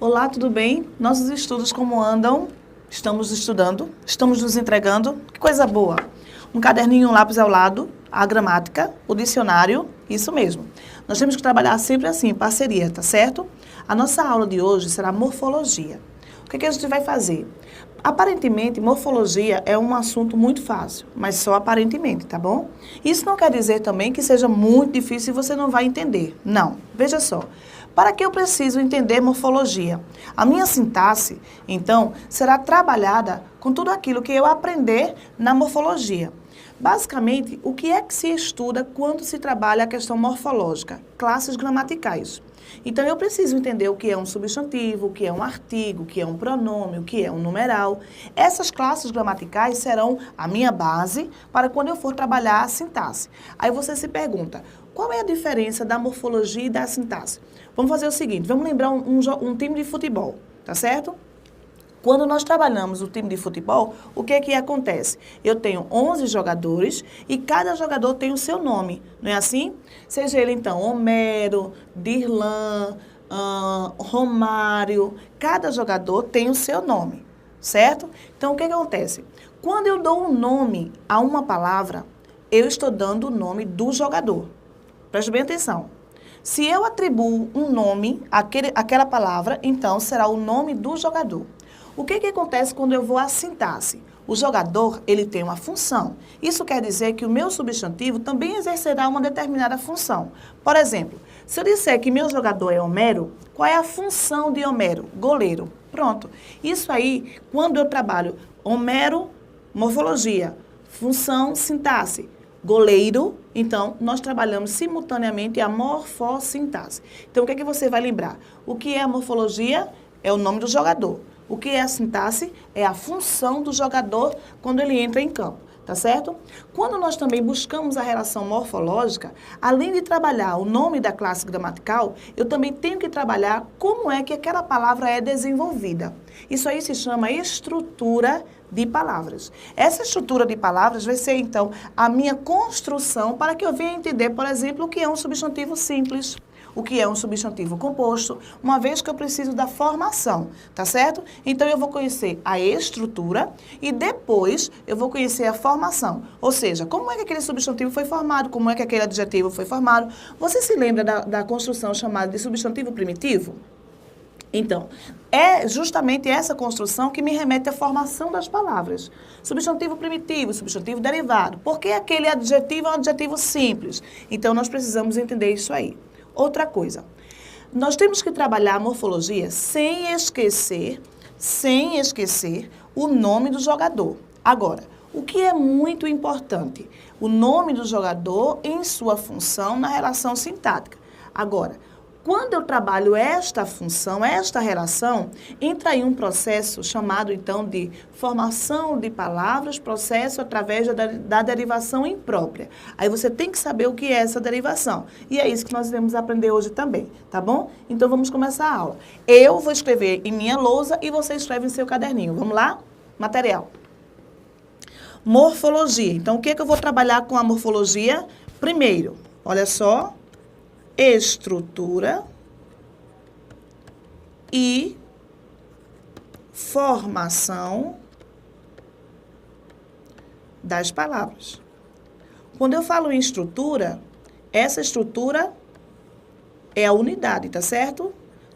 Olá, tudo bem? Nossos estudos como andam? Estamos estudando? Estamos nos entregando? Que coisa boa! Um caderninho, um lápis ao lado, a gramática, o dicionário, isso mesmo. Nós temos que trabalhar sempre assim, em parceria, tá certo? A nossa aula de hoje será morfologia. O que a gente vai fazer? Aparentemente, morfologia é um assunto muito fácil, mas só aparentemente, tá bom? Isso não quer dizer também que seja muito difícil e você não vai entender. Não, veja só. Para que eu preciso entender morfologia? A minha sintaxe, então, será trabalhada com tudo aquilo que eu aprender na morfologia. Basicamente, o que é que se estuda quando se trabalha a questão morfológica? Classes gramaticais. Então, eu preciso entender o que é um substantivo, o que é um artigo, o que é um pronome, o que é um numeral. Essas classes gramaticais serão a minha base para quando eu for trabalhar a sintaxe. Aí você se pergunta, qual é a diferença da morfologia e da sintaxe? Vamos fazer o seguinte, vamos lembrar um time de futebol, tá certo? Quando nós trabalhamos o time de futebol, o que é que acontece? Eu tenho 11 jogadores e cada jogador tem o seu nome, não é assim? Seja ele, então, Homero, Dirlan, Romário, cada jogador tem o seu nome, certo? Então, o que acontece? Quando eu dou um nome a uma palavra, eu estou dando o nome do jogador. Preste bem atenção. Se eu atribuo um nome àquela palavra, então será o nome do jogador. O que acontece quando eu vou à sintaxe? O jogador, ele tem uma função. Isso quer dizer que o meu substantivo também exercerá uma determinada função. Por exemplo, se eu disser que meu jogador é Homero, qual é a função de Homero? Goleiro. Pronto. Isso aí, quando eu trabalho Homero, morfologia, função, sintaxe, goleiro, então, nós trabalhamos simultaneamente a morfossintaxe. Então, o que é que você vai lembrar? O que é a morfologia? É o nome do jogador. O que é a sintaxe? É a função do jogador quando ele entra em campo, tá certo? Quando nós também buscamos a relação morfológica, além de trabalhar o nome da classe gramatical, eu também tenho que trabalhar como é que aquela palavra é desenvolvida. Isso aí se chama estrutura de palavras. Essa estrutura de palavras vai ser, então, a minha construção para que eu venha entender, por exemplo, o que é um substantivo simples, o que é um substantivo composto, uma vez que eu preciso da formação, tá certo? Então, eu vou conhecer a estrutura e depois eu vou conhecer a formação. Ou seja, como é que aquele substantivo foi formado, como é que aquele adjetivo foi formado. Você se lembra da construção chamada de substantivo primitivo? Então, é justamente essa construção que me remete à formação das palavras. Substantivo primitivo, substantivo derivado. Por que aquele adjetivo é um adjetivo simples? Então, nós precisamos entender isso aí. Outra coisa, nós temos que trabalhar a morfologia sem esquecer o nome do jogador. Agora, o que é muito importante? O nome do jogador em sua função na relação sintática. Agora, quando eu trabalho esta função, esta relação, entra aí um processo chamado, então, de formação de palavras, processo através da derivação imprópria. Aí você tem que saber o que é essa derivação. E é isso que nós iremos aprender hoje também, tá bom? Então, vamos começar a aula. Eu vou escrever em minha lousa e você escreve em seu caderninho. Vamos lá? Material. Morfologia. Então, o que é que eu vou trabalhar com a morfologia? Primeiro, olha só. Estrutura e formação das palavras. Quando eu falo em estrutura, essa estrutura é a unidade, tá certo?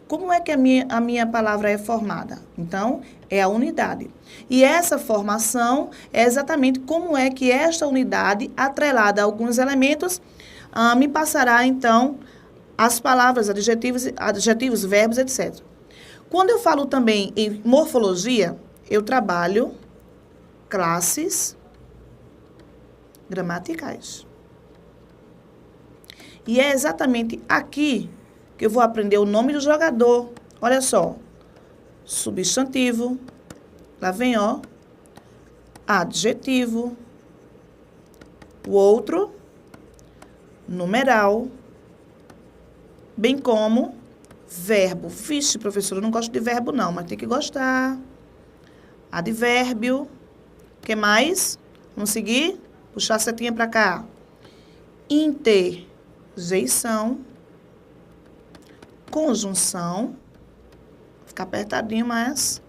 Como é que a minha palavra é formada? Então, é a unidade. E essa formação é exatamente como é que esta unidade, atrelada a alguns elementos, me passará, então, as palavras, adjetivos, verbos, etc. Quando eu falo também em morfologia, eu trabalho classes gramaticais. E é exatamente aqui que eu vou aprender o nome do jogador. Olha só, substantivo, lá vem, ó, adjetivo, o outro, numeral, bem como verbo. Vixe, professora, eu não gosto de verbo não, mas tem que gostar. Advérbio. O que mais? Vamos seguir? Puxar a setinha para cá. Interjeição. Conjunção. ficar apertadinho, mas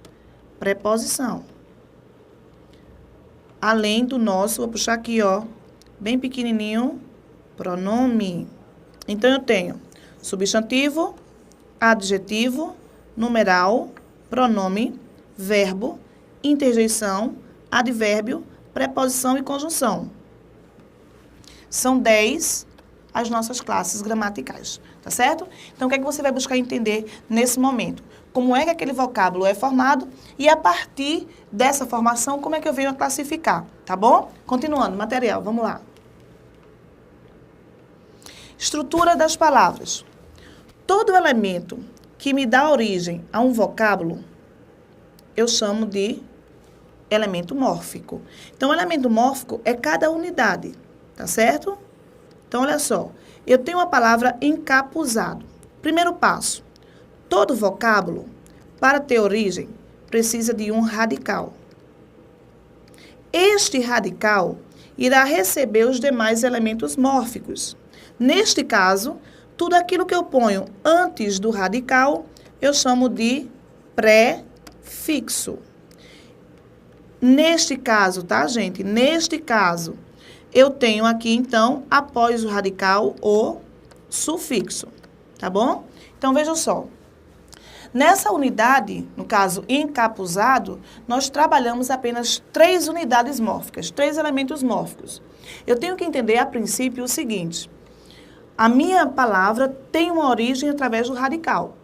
preposição. Além do nosso, vou puxar aqui, ó, bem pequenininho, pronome. Então, eu tenho substantivo, adjetivo, numeral, pronome, verbo, interjeição, advérbio, preposição e conjunção. São 10 as nossas classes gramaticais, tá certo? Então, o que é que você vai buscar entender nesse momento? Como é que aquele vocábulo é formado e, a partir dessa formação, como é que eu venho a classificar, tá bom? Continuando, material, vamos lá. Estrutura das palavras. Todo elemento que me dá origem a um vocábulo, eu chamo de elemento mórfico. Então, o elemento mórfico é cada unidade, tá certo? Então, olha só, eu tenho a palavra encapuzado. Primeiro passo, todo vocábulo, para ter origem, precisa de um radical. Este radical irá receber os demais elementos mórficos. Neste caso, tudo aquilo que eu ponho antes do radical, eu chamo de prefixo. Neste caso, tá, gente? Neste caso, eu tenho aqui, então, após o radical, o sufixo, tá bom? Então, vejam só. Nessa unidade, no caso, encapuzado, nós trabalhamos apenas 3 unidades mórficas, 3 elementos mórficos. Eu tenho que entender, a princípio, o seguinte. A minha palavra tem uma origem através do radical.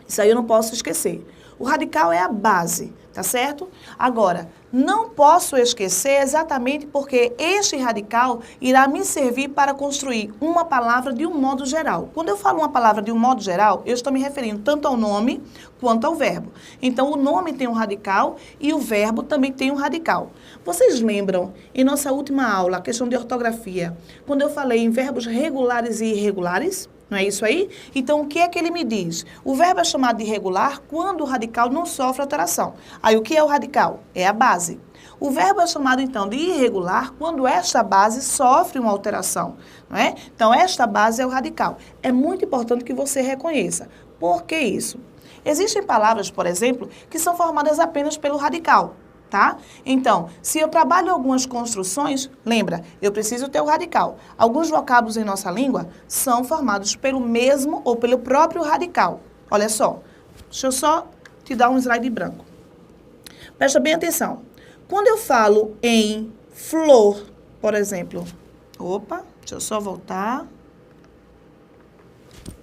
Isso aí eu não posso esquecer. O radical é a base, tá certo? Agora, não posso esquecer exatamente porque este radical irá me servir para construir uma palavra de um modo geral. Quando eu falo uma palavra de um modo geral, eu estou me referindo tanto ao nome quanto ao verbo. Então, o nome tem um radical e o verbo também tem um radical. Vocês lembram, em nossa última aula, a questão de ortografia, quando eu falei em verbos regulares e irregulares? Não é isso aí? Então, o que é que ele me diz? O verbo é chamado de irregular quando o radical não sofre alteração. Aí, o que é o radical? É a base. O verbo é chamado, então, de irregular quando esta base sofre uma alteração. Não é? Então, esta base é o radical. É muito importante que você reconheça. Por que isso? Existem palavras, por exemplo, que são formadas apenas pelo radical. Tá? Então, se eu trabalho algumas construções, lembra, eu preciso ter o radical. Alguns vocábulos em nossa língua são formados pelo mesmo ou pelo próprio radical. Olha só, deixa eu só te dar um slide branco. Presta bem atenção. Quando eu falo em flor, por exemplo, opa, deixa eu só voltar.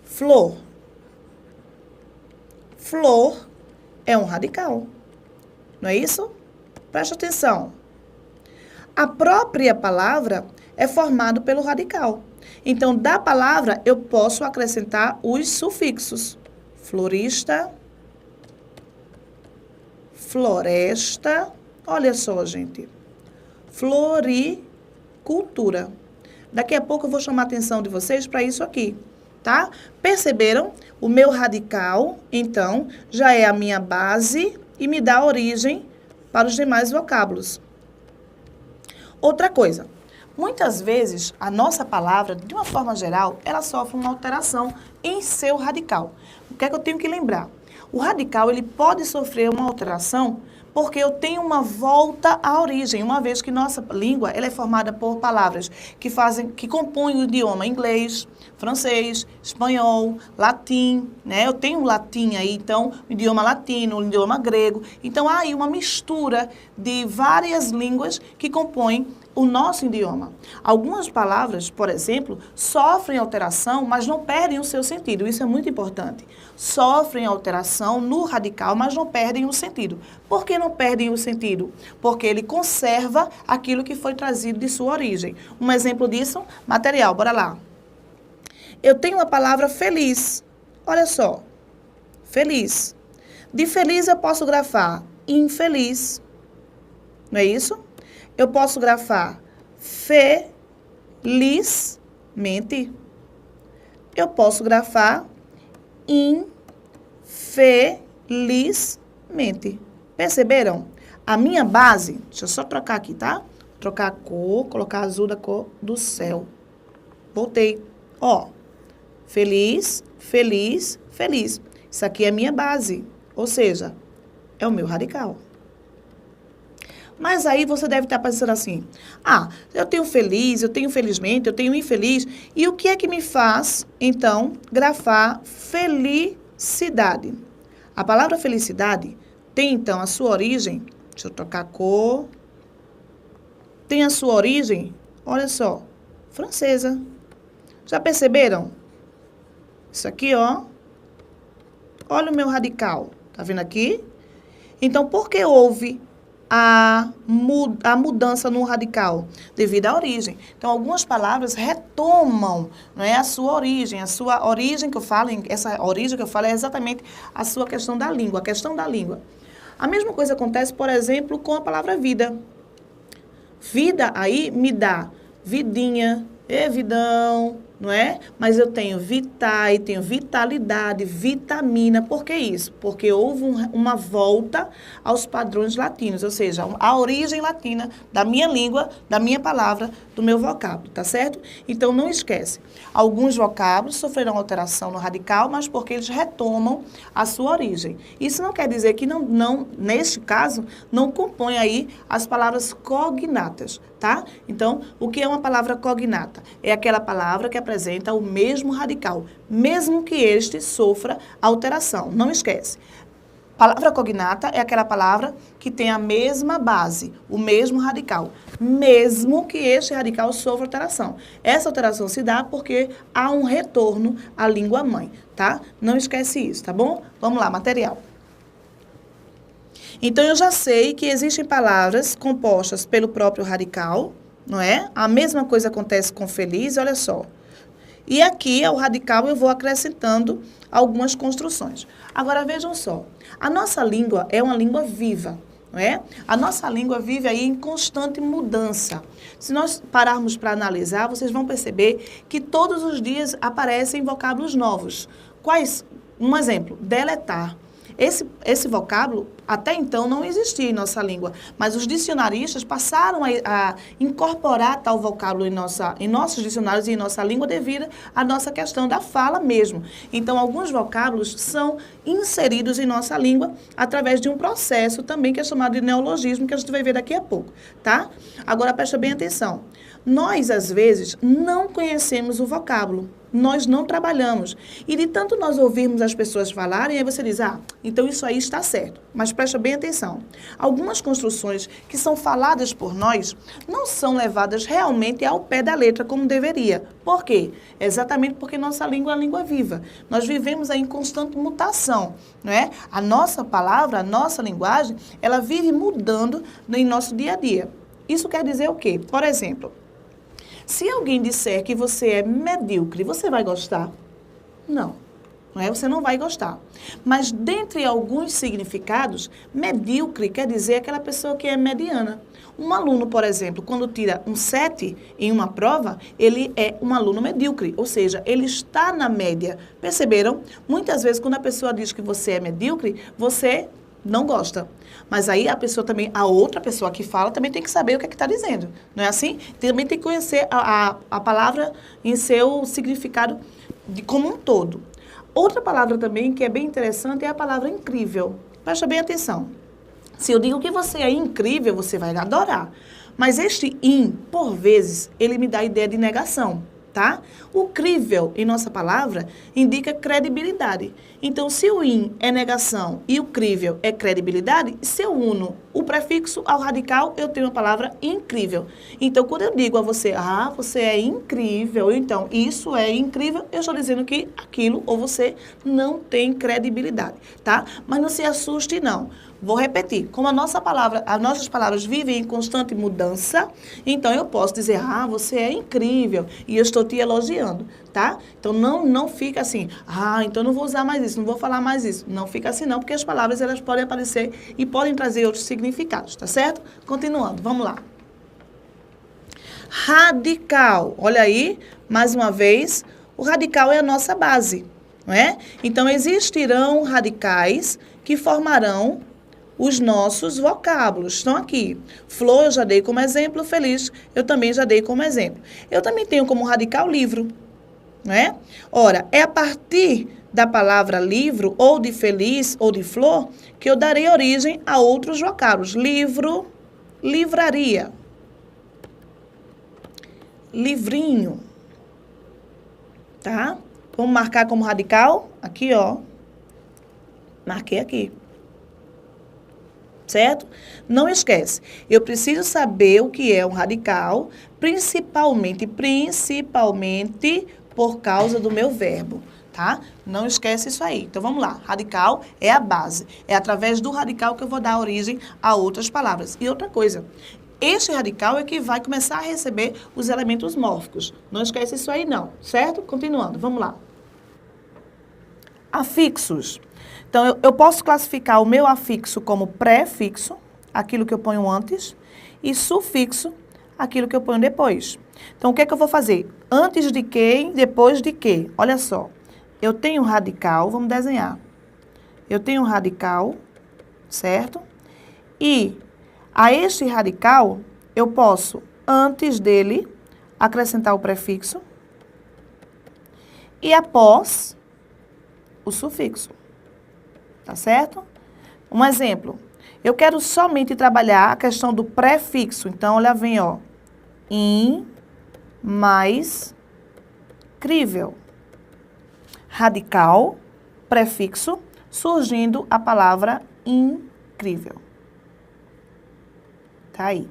Flor. Flor é um radical, não é isso? Presta atenção. A própria palavra é formada pelo radical. Então, da palavra, eu posso acrescentar os sufixos. Florista, floresta, olha só, gente. Floricultura. Daqui a pouco eu vou chamar a atenção de vocês para isso aqui, tá? Perceberam? O meu radical, então, já é a minha base e me dá origem para os demais vocábulos. Outra coisa, muitas vezes a nossa palavra, de uma forma geral, ela sofre uma alteração em seu radical. O que é que eu tenho que lembrar? O radical, ele pode sofrer uma alteração porque eu tenho uma volta à origem, uma vez que nossa língua ela é formada por palavras que compõem o idioma inglês, francês, espanhol, latim, né? Eu tenho um latim aí, então, o idioma latino, o idioma grego. Então, há aí uma mistura de várias línguas que compõem o nosso idioma. Algumas palavras, por exemplo, sofrem alteração, mas não perdem o seu sentido. Isso é muito importante. Sofrem alteração no radical, mas não perdem o sentido. Por que não perdem o sentido? Porque ele conserva aquilo que foi trazido de sua origem. Um exemplo disso, material, bora lá. Eu tenho a palavra feliz. Olha só. Feliz. De feliz eu posso grafar infeliz. Não é isso? Eu posso grafar felizmente. Eu posso grafar infelizmente. Perceberam? A minha base, deixa eu só trocar aqui, tá? Trocar a cor, colocar azul da cor do céu. Voltei. Ó, feliz, feliz, feliz. Isso aqui é a minha base. Ou seja, é o meu radical. Mas aí você deve estar pensando assim, eu tenho feliz, eu tenho felizmente, eu tenho infeliz. E o que é que me faz, então, grafar felicidade? A palavra felicidade tem, então, a sua origem, deixa eu trocar a cor, tem a sua origem, olha só, francesa. Já perceberam? Isso aqui, ó, olha o meu radical, tá vendo aqui? Então, por que houve a mudança no radical? Devido à origem. Então, algumas palavras retomam, não é, a sua origem. A sua origem que eu falo, essa origem que eu falo é exatamente a sua questão da língua, a questão da língua. A mesma coisa acontece, por exemplo, com a palavra vida. Vida aí me dá vidinha, vidão, não é? Mas eu tenho vitai, tenho vitalidade, vitamina. Por que isso? Porque houve uma volta aos padrões latinos, ou seja, a origem latina da minha língua, da minha palavra, do meu vocábulo, tá certo? Então, não esquece. Alguns vocábulos sofrerão alteração no radical, mas porque eles retomam a sua origem. Isso não quer dizer que neste caso, não compõe aí as palavras cognatas, tá? Então, o que é uma palavra cognata? É aquela palavra que apresenta o mesmo radical, mesmo que este sofra alteração. Não esquece. Palavra cognata é aquela palavra que tem a mesma base, o mesmo radical, mesmo que este radical sofra alteração. Essa alteração se dá porque há um retorno à língua mãe, tá? Não esquece isso, tá bom? Vamos lá, material. Então, eu já sei que existem palavras compostas pelo próprio radical, não é? A mesma coisa acontece com feliz, olha só. E aqui, ao radical, eu vou acrescentando algumas construções. Agora, vejam só. A nossa língua é uma língua viva, não é? A nossa língua vive aí em constante mudança. Se nós pararmos para analisar, vocês vão perceber que todos os dias aparecem vocábulos novos. Quais? Um exemplo, deletar. Esse vocábulo, até então, não existia em nossa língua, mas os dicionaristas passaram a incorporar tal vocábulo em nossos dicionários e em nossa língua devido à nossa questão da fala mesmo. Então, alguns vocábulos são inseridos em nossa língua através de um processo também que é chamado de neologismo, que a gente vai ver daqui a pouco, tá? Agora, presta bem atenção. Nós, às vezes, não conhecemos o vocábulo. Nós não trabalhamos. E de tanto nós ouvirmos as pessoas falarem, aí você diz, então isso aí está certo. Mas presta bem atenção. Algumas construções que são faladas por nós não são levadas realmente ao pé da letra como deveria. Por quê? Exatamente porque nossa língua é uma língua viva. Nós vivemos aí em constante mutação, não é? A nossa palavra, a nossa linguagem, ela vive mudando em nosso dia a dia. Isso quer dizer o quê? Por exemplo, se alguém disser que você é medíocre, você vai gostar? Não, não é? Você não vai gostar. Mas, dentre alguns significados, medíocre quer dizer aquela pessoa que é mediana. Um aluno, por exemplo, quando tira um 7 em uma prova, ele é um aluno medíocre, ou seja, ele está na média. Perceberam? Muitas vezes, quando a pessoa diz que você é medíocre, você não gosta. Mas aí a outra pessoa que fala também tem que saber o que é que está dizendo. Não é assim? Também tem que conhecer a palavra em seu significado como um todo. Outra palavra também que é bem interessante é a palavra incrível. Presta bem atenção. Se eu digo que você é incrível, você vai adorar. Mas este por vezes, ele me dá a ideia de negação. Tá? O crível, em nossa palavra, indica credibilidade. Então, se o é negação e o crível é credibilidade, se eu uno o prefixo ao radical, eu tenho a palavra incrível. Então, quando eu digo a você, você é incrível, então, isso é incrível, eu estou dizendo que aquilo ou você não tem credibilidade, tá? Mas não se assuste, não. Vou repetir, como as nossas palavras vivem em constante mudança, então eu posso dizer, você é incrível, e eu estou te elogiando, tá? Então não fica assim, então não vou usar mais isso, não vou falar mais isso. Não fica assim não, porque as palavras elas podem aparecer e podem trazer outros significados, tá certo? Continuando, vamos lá. Radical, olha aí, mais uma vez, o radical é a nossa base, não é? Então existirão radicais que formarão os nossos vocábulos. Estão aqui. Flor eu já dei como exemplo, feliz eu também já dei como exemplo. Eu também tenho como radical livro, não é? Ora, é a partir da palavra livro, ou de feliz, ou de flor, que eu darei origem a outros vocábulos. Livro, livraria, livrinho, tá? Vamos marcar como radical? Aqui, ó. Marquei aqui. Certo? Não esquece, eu preciso saber o que é um radical, principalmente por causa do meu verbo, tá? Não esquece isso aí. Então, vamos lá. Radical é a base. É através do radical que eu vou dar origem a outras palavras. E outra coisa, este radical é que vai começar a receber os elementos mórficos. Não esquece isso aí, não. Certo? Continuando. Vamos lá. Afixos. Então, eu posso classificar o meu afixo como prefixo, aquilo que eu ponho antes, e sufixo, aquilo que eu ponho depois. Então, o que é que eu vou fazer? Antes de que e depois de que. Olha só, eu tenho um radical, vamos desenhar. Eu tenho um radical, certo? E a este radical, eu posso, antes dele, acrescentar o prefixo e após o sufixo. Tá certo? Um exemplo. Eu quero somente trabalhar a questão do prefixo. Então, olha, vem, ó. Mais crível. Radical, prefixo, surgindo a palavra incrível. Tá aí.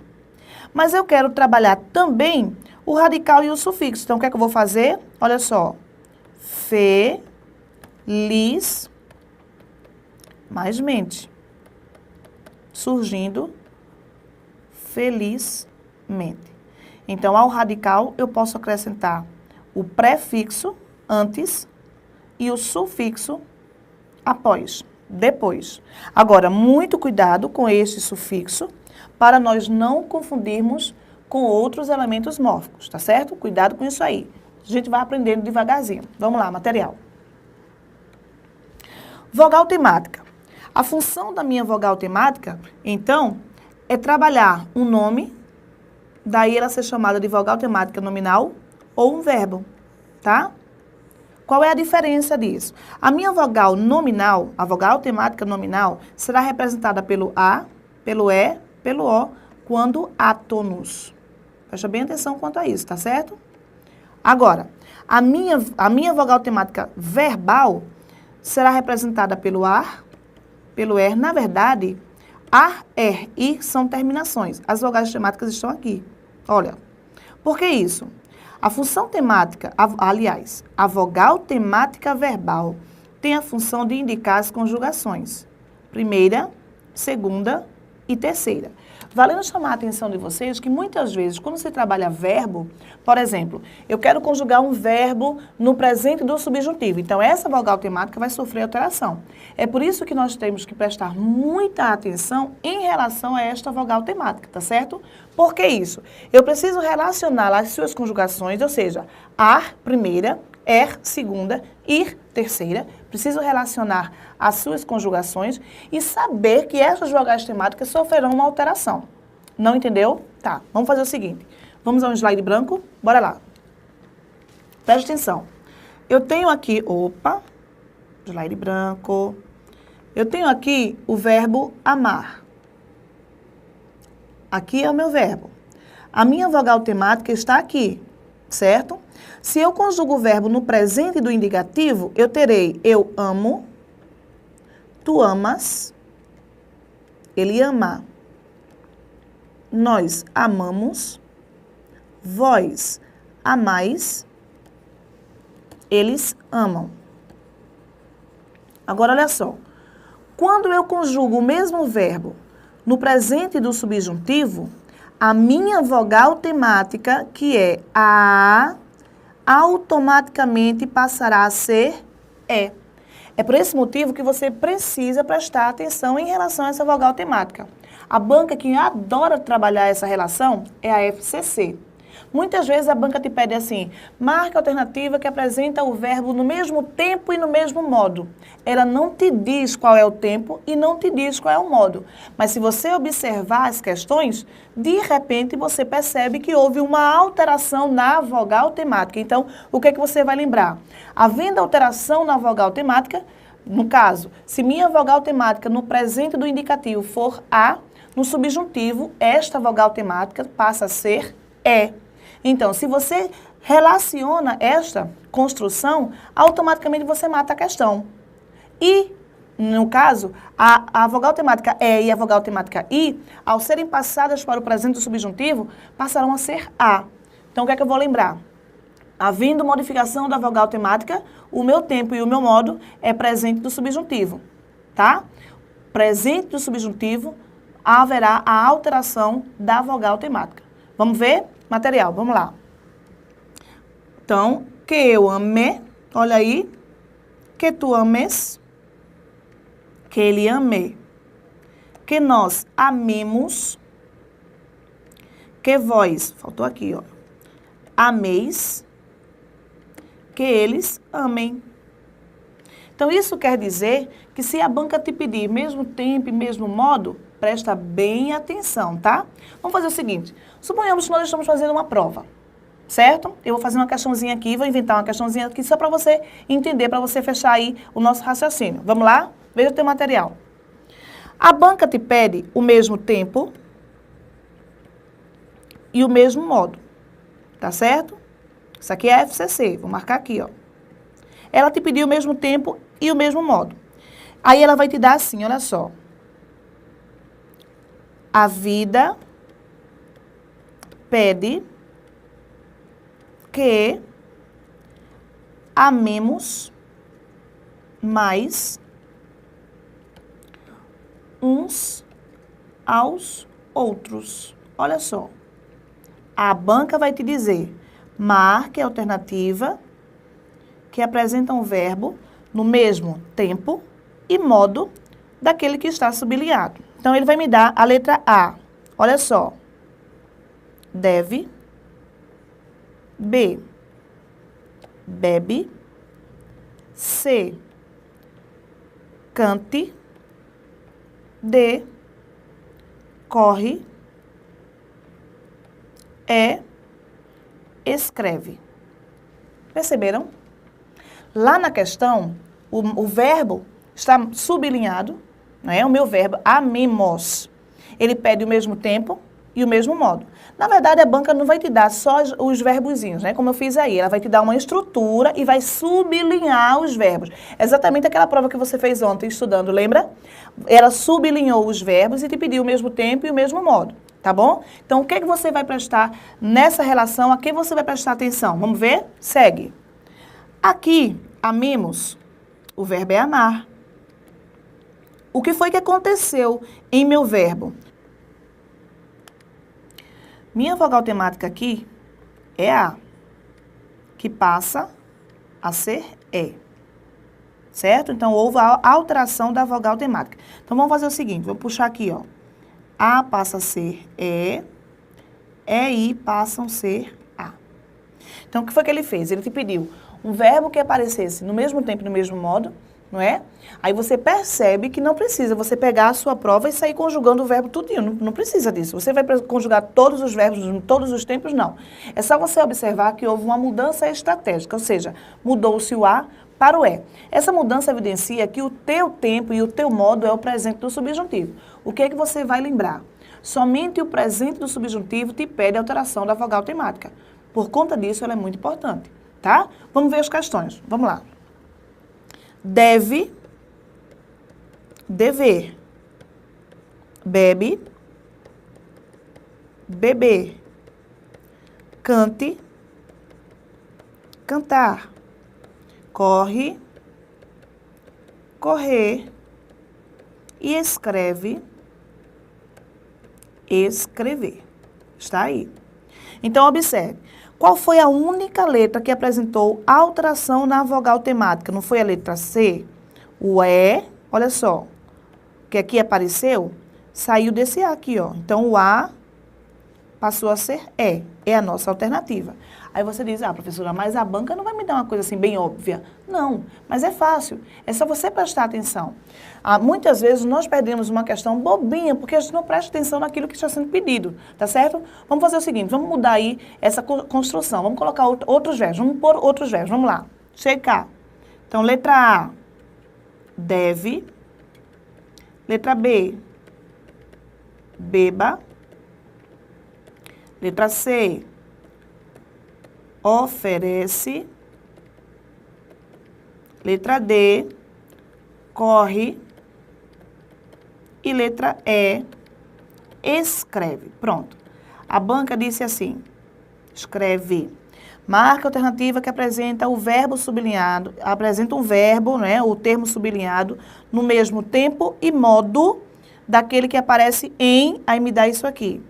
Mas eu quero trabalhar também o radical e o sufixo. Então, o que é que eu vou fazer? Olha só. Feliz, mais mente, surgindo felizmente. Então, ao radical, eu posso acrescentar o prefixo antes e o sufixo após, depois. Agora, muito cuidado com esse sufixo para nós não confundirmos com outros elementos mórficos, tá certo? Cuidado com isso aí. A gente vai aprendendo devagarzinho. Vamos lá, material. Vogal temática. A função da minha vogal temática, então, é trabalhar um nome, daí ela ser chamada de vogal temática nominal ou um verbo, tá? Qual é a diferença disso? A minha vogal nominal, a vogal temática nominal, será representada pelo A, pelo E, pelo O, quando átonos. Presta bem atenção quanto a isso, tá certo? Agora, a minha vogal temática verbal será representada pelo AR, pelo ER. Na verdade, AR, ER, I são terminações. As vogais temáticas estão aqui. Olha, por que isso? A função temática, aliás, a vogal temática verbal tem a função de indicar as conjugações. Primeira, segunda e terceira. Valendo chamar a atenção de vocês que muitas vezes, quando se trabalha verbo, por exemplo, eu quero conjugar um verbo no presente do subjuntivo. Então, essa vogal temática vai sofrer alteração. É por isso que nós temos que prestar muita atenção em relação a esta vogal temática, tá certo? Por que isso? Eu preciso relacionar as suas conjugações, ou seja, ar, primeira, er, segunda, ir, terceira. Preciso relacionar as suas conjugações e saber que essas vogais temáticas sofrerão uma alteração. Não entendeu? Tá, vamos fazer o seguinte. Vamos a um slide branco? Bora lá. Preste atenção. Eu tenho aqui, slide branco. Eu tenho aqui o verbo amar. Aqui é o meu verbo. A minha vogal temática está aqui, certo? Se eu conjugo o verbo no presente do indicativo, eu terei eu amo, tu amas, ele ama, nós amamos, vós amais, eles amam. Agora, olha só. Quando eu conjugo o mesmo verbo no presente do subjuntivo, a minha vogal temática, que é a, automaticamente passará a ser é. É por esse motivo que você precisa prestar atenção em relação a essa vogal temática. A banca que adora trabalhar essa relação é a FCC. Muitas vezes a banca te pede assim, marque a alternativa que apresenta o verbo no mesmo tempo e no mesmo modo. Ela não te diz qual é o tempo e não te diz qual é o modo. Mas se você observar as questões, de repente você percebe que houve uma alteração na vogal temática. Então, o que é que você vai lembrar? Havendo alteração na vogal temática, no caso, se minha vogal temática no presente do indicativo for A, no subjuntivo, esta vogal temática passa a ser E. Então, se você relaciona esta construção, automaticamente você mata a questão. E, no caso, a vogal temática E e a vogal temática I, ao serem passadas para o presente do subjuntivo, passarão a ser A. Então, o que é que eu vou lembrar? Havendo modificação da vogal temática, o meu tempo e o meu modo é presente do subjuntivo, tá? Presente do subjuntivo, haverá a alteração da vogal temática. Vamos ver? Material, vamos lá. Então, que eu ame, olha aí, que tu ames, que ele ame, que nós amemos, que vós, faltou aqui, ó, ameis, que eles amem. Então, isso quer dizer que se a banca te pedir mesmo tempo e mesmo modo, presta bem atenção, tá? Vamos fazer o seguinte, suponhamos que nós estamos fazendo uma prova, certo? Eu vou fazer uma questãozinha aqui, vou inventar uma questãozinha aqui só para você entender, para você fechar aí o nosso raciocínio. Vamos lá? Veja o teu material. A banca te pede o mesmo tempo e o mesmo modo, tá certo? Isso aqui é FCC, vou marcar aqui, ó. Ela te pediu o mesmo tempo e o mesmo modo. Aí ela vai te dar assim, olha só. A vida pede que amemos mais uns aos outros. Olha só. A banca vai te dizer, marque a alternativa que apresenta um verbo no mesmo tempo e modo daquele que está sublinhado. Então, ele vai me dar a letra A. Olha só. Deve. B. Bebe. C. Cante. D. Corre. E. Escreve. Perceberam? Lá na questão, o verbo está sublinhado, né? O meu verbo, amemos. Ele pede o mesmo tempo e o mesmo modo. Na verdade, a banca não vai te dar só os verbozinhos, né? Como eu fiz aí. Ela vai te dar uma estrutura e vai sublinhar os verbos. Exatamente aquela prova que você fez ontem estudando, lembra? Ela sublinhou os verbos e te pediu o mesmo tempo e o mesmo modo, tá bom? Então, o que é que você vai prestar nessa relação? A que você vai prestar atenção? Vamos ver? Segue. Aqui, amemos, o verbo é amar. O que foi que aconteceu em meu verbo? Minha vogal temática aqui é A, que passa a ser E. Certo? Então, houve a alteração da vogal temática. Então, vamos fazer o seguinte, vou puxar aqui, ó. A passa a ser E e I passam a ser A. Então, o que foi que ele fez? Ele te pediu um verbo que aparecesse no mesmo tempo e no mesmo modo, não é? Aí você percebe que não precisa você pegar a sua prova e sair conjugando o verbo tudinho. Não precisa disso. Você vai conjugar todos os verbos em todos os tempos, não. É só você observar que houve uma mudança estratégica, ou seja, mudou-se o A para o E. Essa mudança evidencia que o teu tempo e o teu modo é o presente do subjuntivo. O que é que você vai lembrar? Somente o presente do subjuntivo te pede a alteração da vogal temática. Por conta disso, ela é muito importante, tá? Vamos ver as questões. Vamos lá. Deve, dever. Bebe, beber. Cante, cantar. Corre, correr. E escreve, escrever. Está aí. Então, observe. Qual foi a única letra que apresentou alteração na vogal temática? Não foi a letra C? O E, olha só, que aqui apareceu, saiu desse A aqui, ó. Então, o A passou a ser é. É a nossa alternativa. Aí você diz, professora, mas a banca não vai me dar uma coisa assim bem óbvia. Não, mas é fácil. É só você prestar atenção. Muitas vezes nós perdemos uma questão bobinha porque a gente não presta atenção naquilo que está sendo pedido, tá certo? Vamos fazer o seguinte, vamos mudar aí essa construção. Vamos colocar outros verbos, vamos pôr outros verbos. Vamos lá, checar. Então, letra A, deve. Letra B, beba. Letra C, oferece. Letra D, corre. E letra E, escreve. Pronto. A banca disse assim, escreve. Marca a alternativa que apresenta o verbo sublinhado, apresenta um verbo, né, o termo sublinhado, no mesmo tempo e modo daquele que aparece em, aí me dá isso aqui,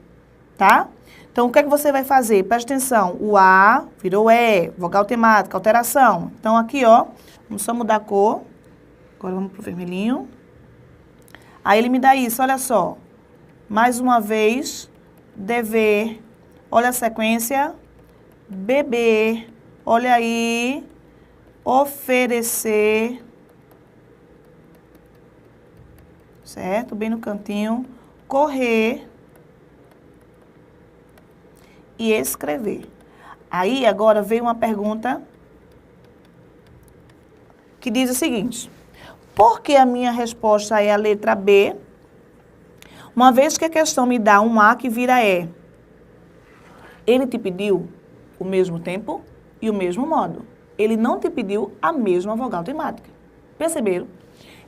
tá? Então, o que é que você vai fazer? Presta atenção, o A virou E, vogal temática, alteração. Então, aqui, ó, vamos só mudar a cor. Agora vamos pro vermelhinho. Aí ele me dá isso, olha só. Mais uma vez, dever, olha a sequência, beber, olha aí, oferecer, certo? Bem no cantinho, correr e escrever. Aí agora veio uma pergunta que diz o seguinte: por que a minha resposta é a letra B, uma vez que a questão me dá um A que vira E? Ele te pediu o mesmo tempo e o mesmo modo. Ele não te pediu a mesma vogal temática. Perceberam?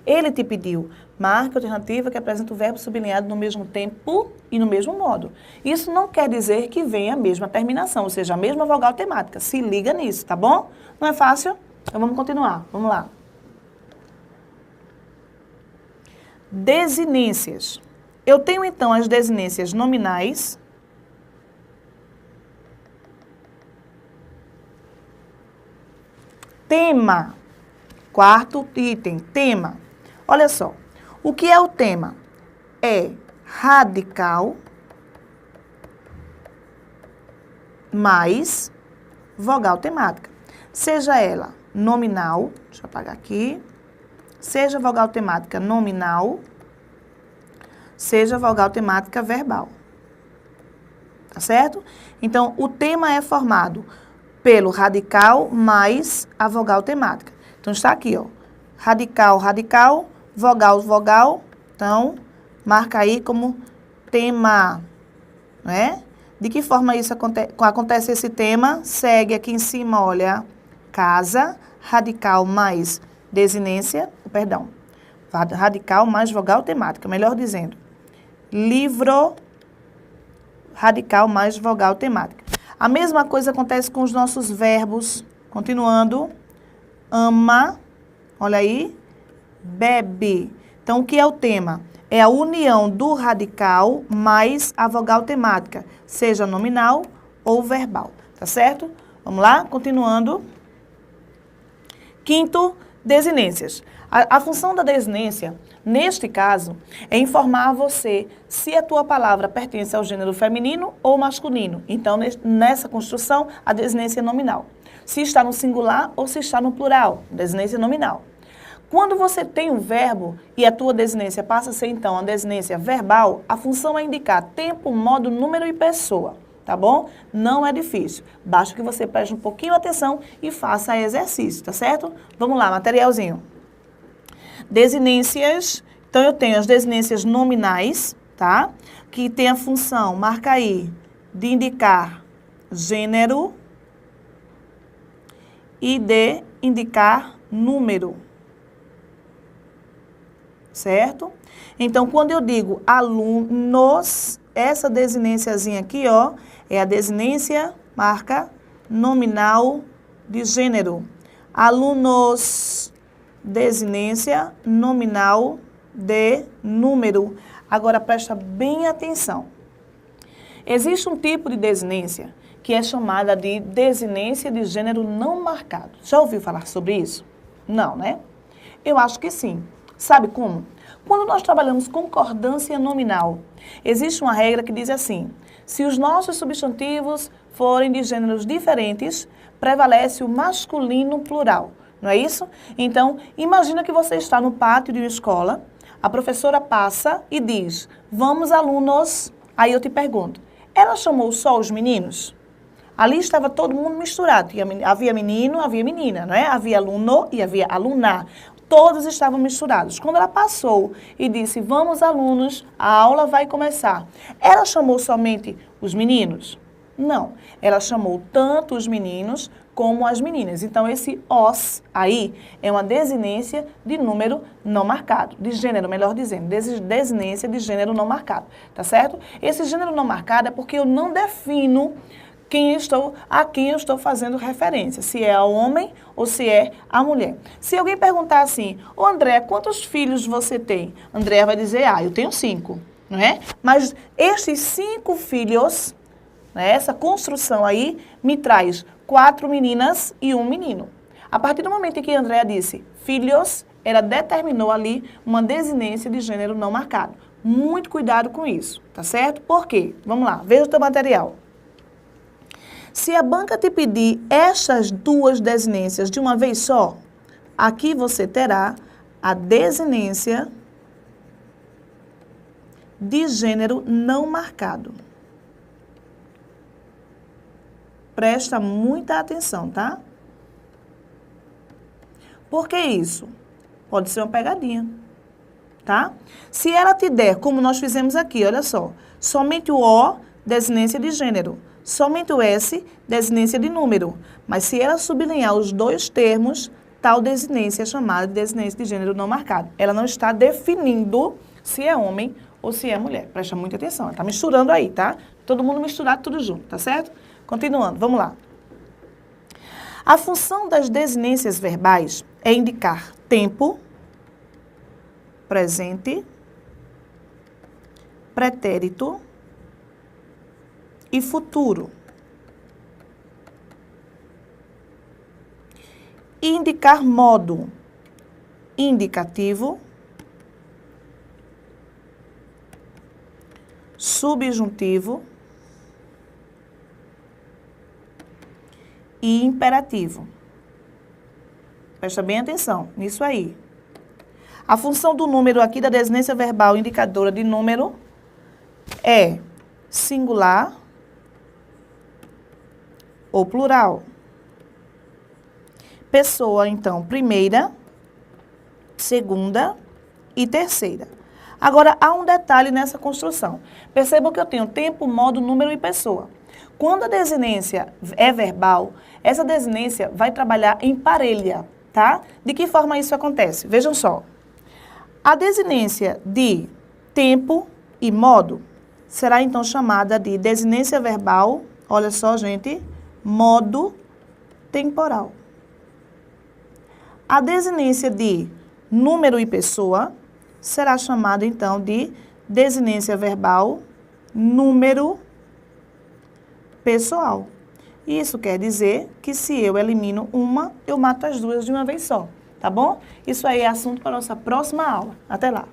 Ele te pediu, marque a alternativa que apresenta o verbo sublinhado no mesmo tempo e no mesmo modo. Isso não quer dizer que venha a mesma terminação, ou seja, a mesma vogal temática. Se liga nisso, tá bom? Não é fácil? Então vamos continuar. Vamos lá. Desinências. Eu tenho, então, as desinências nominais. Tema. Quarto item, tema. Olha só. O que é o tema? É radical mais vogal temática. Seja ela nominal, deixa eu apagar aqui. Seja vogal temática nominal, seja vogal temática verbal. Tá certo? Então, o tema é formado pelo radical mais a vogal temática. Então, está aqui, ó. Radical, radical, vogal, vogal. Então, marca aí como tema, né? De que forma isso acontece esse tema? Segue aqui em cima, olha, casa, radical mais desinência, perdão, radical mais vogal temática, melhor dizendo, livro, radical mais vogal temática. A mesma coisa acontece com os nossos verbos, continuando, ama, olha aí, bebe. Então, o que é o tema? É a união do radical mais a vogal temática, seja nominal ou verbal, tá certo? Vamos lá, continuando. Quinto, desinências. A função da desinência, neste caso, é informar a você se a tua palavra pertence ao gênero feminino ou masculino. Então, nessa construção, a desinência é nominal. Se está no singular ou se está no plural, desinência nominal. Quando você tem um verbo e a tua desinência passa a ser, então, a desinência verbal, a função é indicar tempo, modo, número e pessoa. Tá bom? Não é difícil. Basta que você preste um pouquinho atenção e faça exercício, tá certo? Vamos lá, materialzinho. Desinências. Então, eu tenho as desinências nominais, tá? Que tem a função, marca aí, de indicar gênero e de indicar número. Certo? Então, quando eu digo alunos, essa desinênciazinha aqui, ó, é a desinência, marca, nominal de gênero. Alunos, desinência, nominal de número. Agora, presta bem atenção. Existe um tipo de desinência que é chamada de desinência de gênero não marcado. Já ouviu falar sobre isso? Não, né? Eu acho que sim. Sabe como? Quando nós trabalhamos concordância nominal, existe uma regra que diz assim: Se os nossos substantivos forem de gêneros diferentes, prevalece o masculino plural, não é isso? Então, imagina que você está no pátio de uma escola, a professora passa e diz, vamos alunos, aí eu te pergunto, ela chamou só os meninos? Ali estava todo mundo misturado, havia menino, havia menina, não é? Havia aluno e havia aluna. Todos estavam misturados. Quando ela passou e disse, vamos alunos, a aula vai começar. Ela chamou somente os meninos? Não. Ela chamou tanto os meninos como as meninas. Então, esse os aí é uma desinência de número não marcado, de gênero, melhor dizendo, desinência de gênero não marcado, tá certo? Esse gênero não marcado é porque eu não defino a quem eu estou fazendo referência, se é ao homem ou se é à mulher. Se alguém perguntar assim, ô André, quantos filhos você tem? André vai dizer, eu tenho 5, não é? Mas estes 5 filhos, né, essa construção aí, me traz 4 meninas e 1 menino. A partir do momento em que André disse filhos, ela determinou ali uma desinência de gênero não marcado. Muito cuidado com isso, tá certo? Por quê? Vamos lá, veja o teu material. Se a banca te pedir estas 2 desinências de uma vez só, aqui você terá a desinência de gênero não marcado. Presta muita atenção, tá? Por que isso? Pode ser uma pegadinha, tá? Se ela te der, como nós fizemos aqui, olha só, somente o O, desinência de gênero. Somente o S, desinência de número. Mas se ela sublinhar os 2 termos, tal desinência é chamada de desinência de gênero não marcado. Ela não está definindo se é homem ou se é mulher. Presta muita atenção. Ela está misturando aí, tá? Todo mundo misturado, tudo junto, tá certo? Continuando, vamos lá. A função das desinências verbais é indicar tempo, presente, pretérito e futuro. E indicar modo indicativo, subjuntivo e imperativo. Presta bem atenção nisso aí. A função do número aqui da desinência verbal indicadora de número é singular ou plural. Pessoa, então, primeira, segunda e terceira. Agora, há um detalhe nessa construção. Percebam que eu tenho tempo, modo, número e pessoa. Quando a desinência é verbal, essa desinência vai trabalhar em parelha, tá? De que forma isso acontece? Vejam só. A desinência de tempo e modo será, então, chamada de desinência verbal, olha só, gente, modo temporal. A desinência de número e pessoa será chamada, então, de desinência verbal número pessoal. Isso quer dizer que se eu elimino uma, eu mato as 2 de uma vez só, tá bom? Isso aí é assunto para a nossa próxima aula. Até lá!